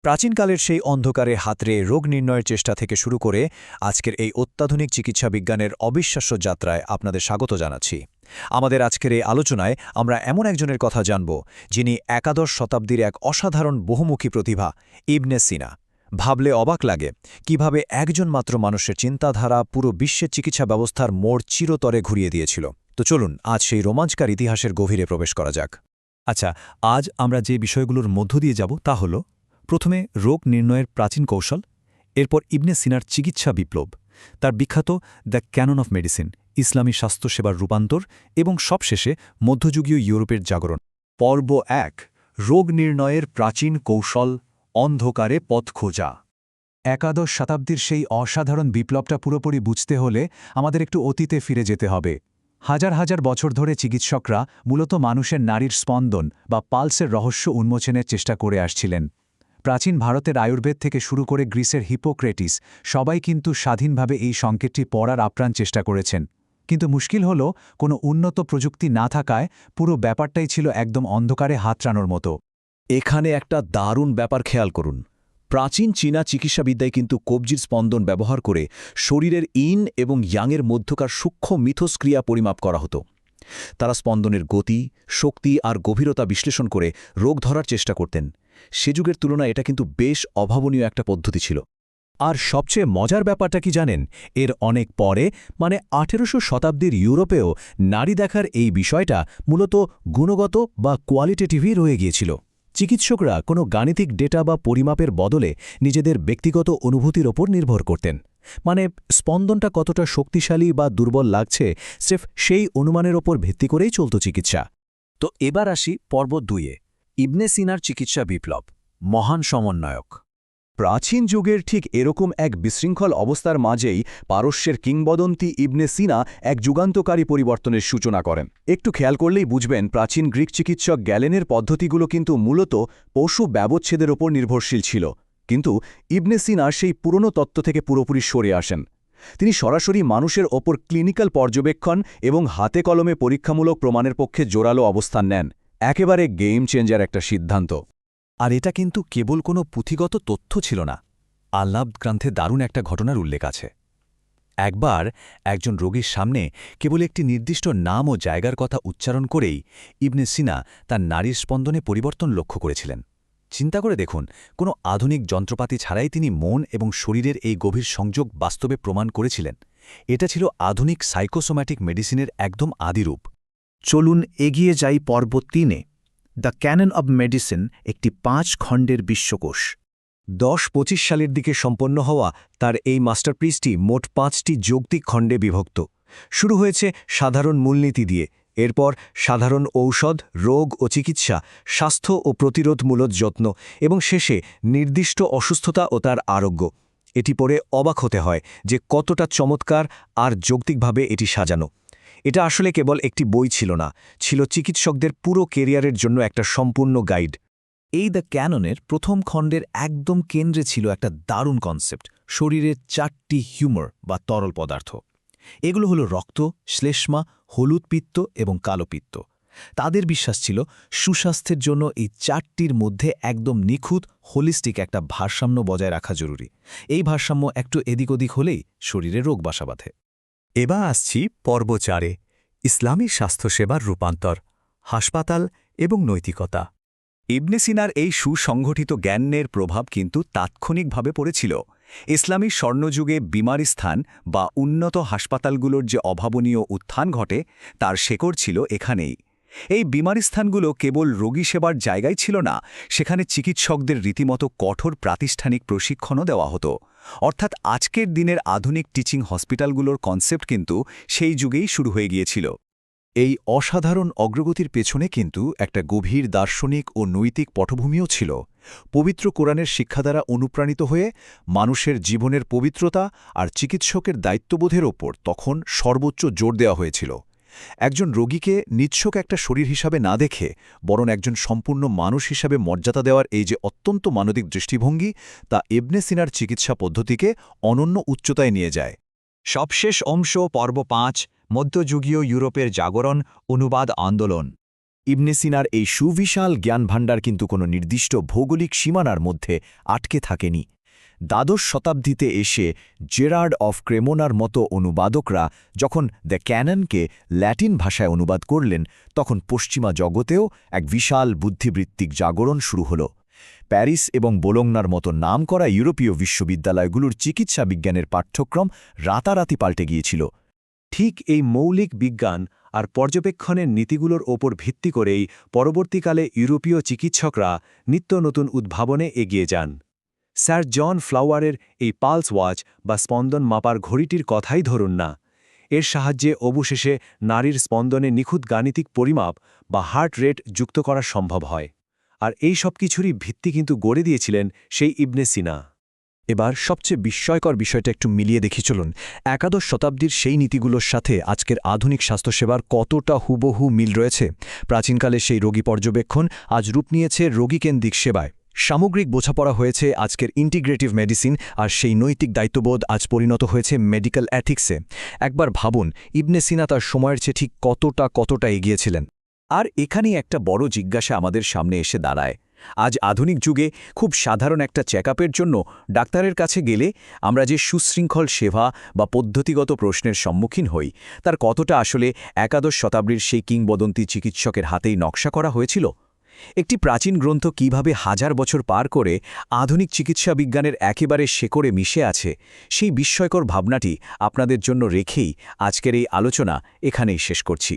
প্রাচীনকালের সেই অন্ধকারে হাতড়ে রোগ নির্ণয়ের চেষ্টা থেকে শুরু করে আজকের এই অত্যাধুনিক চিকিৎসা বিজ্ঞানের অবিশ্বাস্য যাত্রায় আপনাদের স্বাগত জানাচ্ছি। আমাদের আজকের এই আলোচনায় আমরা এমন একজনের কথা জানব যিনি একাদশ শতাব্দীর এক অসাধারণ বহুমুখী প্রতিভা, ইবনে সিনা। ভাবলে অবাক লাগে কিভাবে একজন মাত্র মানুষের চিন্তাধারা পুরো বিশ্বের চিকিৎসা ব্যবস্থার মোড় চিরতরে ঘুরিয়ে দিয়েছিল। তো চলুন আজ সেই রোমাঞ্চকর ইতিহাসের গভীরে প্রবেশ করা যাক। আচ্ছা, আজ আমরা যে বিষয়গুলোর মধ্য দিয়ে যাব তা হল প্রথমে রোগ নির্ণয়ের প্রাচীন কৌশল, এরপর ইবনে সিনার চিকিৎসা বিপ্লব, তার বিখ্যাত দ্য ক্যানন অফ মেডিসিন, ইসলামী স্বাস্থ্যসেবার রূপান্তর এবং সবশেষে মধ্যযুগীয় ইউরোপের জাগরণ। পর্ব ১, রোগ নির্ণয়ের প্রাচীন কৌশল, অন্ধকারে পথ খোঁজা। একাদশ শতাব্দীর সেই অসাধারণ বিপ্লবটা পুরোপুরি বুঝতে হলে আমাদের একটু অতীতে ফিরে যেতে হবে। হাজার হাজার বছর ধরে চিকিৎসকরা মূলত মানুষের নাড়ির স্পন্দন বা পালসের রহস্য উন্মোচনের চেষ্টা করে আসছিলেন। প্রাচীন ভারতের আয়ুর্বেদ থেকে শুরু করে গ্রিসের হিপোক্রেটিস সবাই কিন্তু স্বাধীনভাবে এই সংকেতটি পড়ার আপ্রাণ চেষ্টা করেছেন। কিন্তু মুশকিল হল, কোনো উন্নত প্রযুক্তি না থাকায় পুরো ব্যাপারটাই ছিল একদম অন্ধকারে হাতড়ানোর মতো। এখানে একটা দারুণ ব্যাপার খেয়াল করুন। প্রাচীন চীনা চিকিৎসাবিদ্যায় কিন্তু কবজির স্পন্দন ব্যবহার করে শরীরের ইন এবং ইয়াংয়ের মধ্যকার সূক্ষ্ম মিথস্ক্রিয়া পরিমাপ করা হতো। তারা স্পন্দনের গতি, শক্তি আর গভীরতা বিশ্লেষণ করে রোগ ধরার চেষ্টা করতেন। সে যুগের তুলনায় এটা কিন্তু বেশ অভাবনীয় একটা পদ্ধতি ছিল। আর সবচেয়ে মজার ব্যাপারটা কি জানেন? এর অনেক পরে, মানে ১৮০০ শতাব্দীর ইউরোপেও নাড়ি দেখার এই বিষয়টা মূলত গুণগত বা কোয়ালিটেটিভই রয়ে গিয়েছিল। চিকিৎসকরা কোনো গাণিতিক ডেটা বা পরিমাপের বদলে নিজেদের ব্যক্তিগত অনুভূতির ওপর নির্ভর করতেন। মানে স্পন্দনটা কতটা শক্তিশালী বা দুর্বল লাগছে স্রেফ সেই অনুমানের ওপর ভিত্তি করেই চলত চিকিৎসা। তো এবার আসি পর্ব ২-এ, ইবনে সিনার চিকিৎসা বিপ্লব, মহান সমন্বয়ক। প্রাচীন যুগের ঠিক এরকম এক বিশৃঙ্খল অবস্থার মাঝেই পারস্যের কিংবদন্তি ইবনে সিনা এক যুগান্তকারী পরিবর্তনের সূচনা করেন। একটু খেয়াল করলেই বুঝবেন, প্রাচীন গ্রিক চিকিৎসক গ্যালেনের পদ্ধতিগুলো কিন্তু মূলত পশু ব্যবচ্ছেদের ওপর নির্ভরশীল ছিল। কিন্তু ইবনে সিনা সেই পুরনো তত্ত্ব থেকে পুরোপুরি সরে আসেন। তিনি সরাসরি মানুষের ওপর ক্লিনিক্যাল পর্যবেক্ষণ এবং হাতে কলমে পরীক্ষামূলক প্রমাণের পক্ষে জোরালো অবস্থান নেন। একেবারে গেম চেঞ্জার একটা সিদ্ধান্ত। আর এটা কিন্তু কেবল কোনো পুঁথিগত তথ্য ছিল না। আল্লাহ গ্রন্থে দারুণ একটা ঘটনার উল্লেখ আছে। একবার একজন রোগীর সামনে কেবল একটি নির্দিষ্ট নাম ও জায়গার কথা উচ্চারণ করেই ইবনে সিনা তার নাড়ির স্পন্দনে পরিবর্তন লক্ষ্য করেছিলেন। চিন্তা করে দেখুন, কোনো আধুনিক যন্ত্রপাতি ছাড়াই তিনি মন এবং শরীরের এই গভীর সংযোগ বাস্তবে প্রমাণ করেছিলেন। এটা ছিল আধুনিক সাইকোসোম্যাটিক মেডিসিনের একদম আদিরূপ। চলুন এগিয়ে যাই পর্ব ৩-এ, দ্য ক্যানন অব মেডিসিন, একটি ৫ খণ্ডের বিশ্বকোষ। ১০-২৫ সালের দিকে সম্পন্ন হওয়া তার এই মাস্টারপিসটি মোট ৫টি যৌক্তিক খণ্ডে বিভক্ত। শুরু হয়েছে সাধারণ মূলনীতি দিয়ে, এরপর সাধারণ ঔষধ, রোগ ও চিকিৎসা, স্বাস্থ্য ও প্রতিরোধমূলক যত্ন, এবং শেষে নির্দিষ্ট অসুস্থতা ও তার আরোগ্য। এটি পড়ে অবাক হতে হয় যে কতটা চমৎকার আর যৌক্তিকভাবে এটি সাজানো। এটা আসলে কেবল একটি বই ছিল না, ছিল চিকিৎসকদের পুরো কেরিয়ারের জন্য একটা সম্পূর্ণ গাইড। এই দ্য ক্যাননের প্রথম খণ্ডের একদম কেন্দ্রে ছিল একটা দারুণ কনসেপ্ট, শরীরের ৪টি হিউমার বা তরল পদার্থ। এগুলো হলো রক্ত, শ্লেষ্মা, হলুদ পিত্ত এবং কালো পিত্ত। তাদের বিশ্বাস ছিল সুস্বাস্থ্যের জন্য এই ৪টির মধ্যে একদম নিখুঁত হোলিস্টিক একটা ভারসাম্য বজায় রাখা জরুরি। এই ভারসাম্য একটু এদিক ওদিক হলেই শরীরে রোগ বাসা বাঁধে। এবার আসছি পর্ব ৪-এ, ইসলামী স্বাস্থ্যসেবার রূপান্তর, হাসপাতাল এবং নৈতিকতা। ইবনে সিনার এই সুসংগঠিত জ্ঞানের প্রভাব কিন্তু তাৎক্ষণিকভাবে পড়েছিল। ইসলামী স্বর্ণযুগে বিমারিস্থান বা উন্নত হাসপাতালগুলোর যে অভাবনীয় উত্থান ঘটে, তার শেকড় ছিল এখানেই। এই বিমারিস্থানগুলো কেবল রোগী সেবার জায়গায় ছিল না, সেখানে চিকিৎসকদের রীতিমতো কঠোর প্রাতিষ্ঠানিক প্রশিক্ষণও দেওয়া হতো। অর্থাৎ আজকের দিনের আধুনিক টিচিং হসপিটালগুলোর কনসেপ্ট কিন্তু সেই যুগেই শুরু হয়ে গিয়েছিল। এই অসাধারণ অগ্রগতির পেছনে কিন্তু একটা গভীর দার্শনিক ও নৈতিক পটভূমিও ছিল। পবিত্র কোরআনের শিক্ষা দ্বারা অনুপ্রাণিত হয়ে মানুষের জীবনের পবিত্রতা আর চিকিৎসকের দায়িত্ববোধের ওপর তখন সর্বোচ্চ জোর দেওয়া হয়েছিল। একজন রোগীকে নিচ্ছক একটা শরীর হিসাবে না দেখে বরং একজন সম্পূর্ণ মানুষ হিসাবে মর্যাদা দেওয়ার এই যে অত্যন্ত মানবিক দৃষ্টিভঙ্গি, তা ইবনে সিনার চিকিৎসা পদ্ধতিকে অনন্য উচ্চতায় নিয়ে যায়। সবশেষ অংশ, পর্ব ৫, মধ্যযুগীয় ইউরোপের জাগরণ, অনুবাদ আন্দোলন। ইবনে সিনার এই সুবিশাল জ্ঞানভাণ্ডার কিন্তু কোনো নির্দিষ্ট ভৌগোলিক সীমানার মধ্যে আটকে থাকেনি। দ্বাদশ শতাব্দীতে এসে জেরার্ড অফ ক্রেমোনার মতো অনুবাদকরা যখন দ্য ক্যাননকে ল্যাটিন ভাষায় অনুবাদ করলেন, তখন পশ্চিমা জগতেও এক বিশাল বুদ্ধিবৃত্তিক জাগরণ শুরু হল। প্যারিস এবং বোলোগনার মতো নামকরা ইউরোপীয় বিশ্ববিদ্যালয়গুলোর চিকিৎসা বিজ্ঞানের পাঠ্যক্রম রাতারাতি পাল্টে গিয়েছিল। ঠিক এই মৌলিক বিজ্ঞান আর পর্যবেক্ষণের নীতিগুলোর ওপর ভিত্তি করেই পরবর্তীকালে ইউরোপীয় চিকিৎসকরা নিত্য নতুন উদ্ভাবনে এগিয়ে যান। স্যার জন ফ্লাওয়ারের এই পালস ওয়াচ বা স্পন্দন মাপার ঘড়িটির কথাই ধরুন না। এর সাহায্যে অবশেষে নারীর স্পন্দনে নিখুঁত গাণিতিক পরিমাপ বা হার্ট রেট যুক্ত করা সম্ভব হয়। আর এই সব কিছুরই ভিত্তি কিন্তু গড়ে দিয়েছিলেন সেই ইবনে সিনা। এবার সবচেয়ে বিস্ময়কর বিষয়টা একটু মিলিয়ে দেখি চলুন। একাদশ শতাব্দীর সেই নীতিগুলোর সাথে আজকের আধুনিক স্বাস্থ্যসেবার কতটা হুবহু মিল রয়েছে। প্রাচীনকালে সেই রোগী পর্যবেক্ষণ আজ রূপ নিয়েছে রোগীকেন্দ্রিক সেবায়। সামগ্রিক বোঝাপড়া হয়েছে আজকের ইন্টিগ্রেটিভ মেডিসিন, আর সেই নৈতিক দায়িত্ববোধ আজ পরিণত হয়েছে মেডিকেল এথিক্সে। একবার ভাবুন, ইবনে সিনা তার সময়ের চেয়ে ঠিক কতটা এগিয়েছিলেন। আর এখানেই একটা বড় জিজ্ঞাসা আমাদের সামনে এসে দাঁড়ায়। আজ আধুনিক যুগে খুব সাধারণ একটা চেকআপের জন্য ডাক্তারের কাছে গেলে আমরা যে সুশৃঙ্খল সেবা বা পদ্ধতিগত প্রশ্নের সম্মুখীন হই, তার কতটা আসলে একাদশ শতাব্দীর সেই কিংবদন্তি চিকিৎসকের হাতেই নকশা করা হয়েছিল। একটি প্রাচীন গ্রন্থ কিভাবে হাজার বছর পার করে আধুনিক চিকিৎসা বিজ্ঞানের একেবারে শেকড়ে মিশে আছে, সেই বিস্ময়কর ভাবনাটি আপনাদের জন্য রেখেই আজকের এই আলোচনা এখানেই শেষ করছি।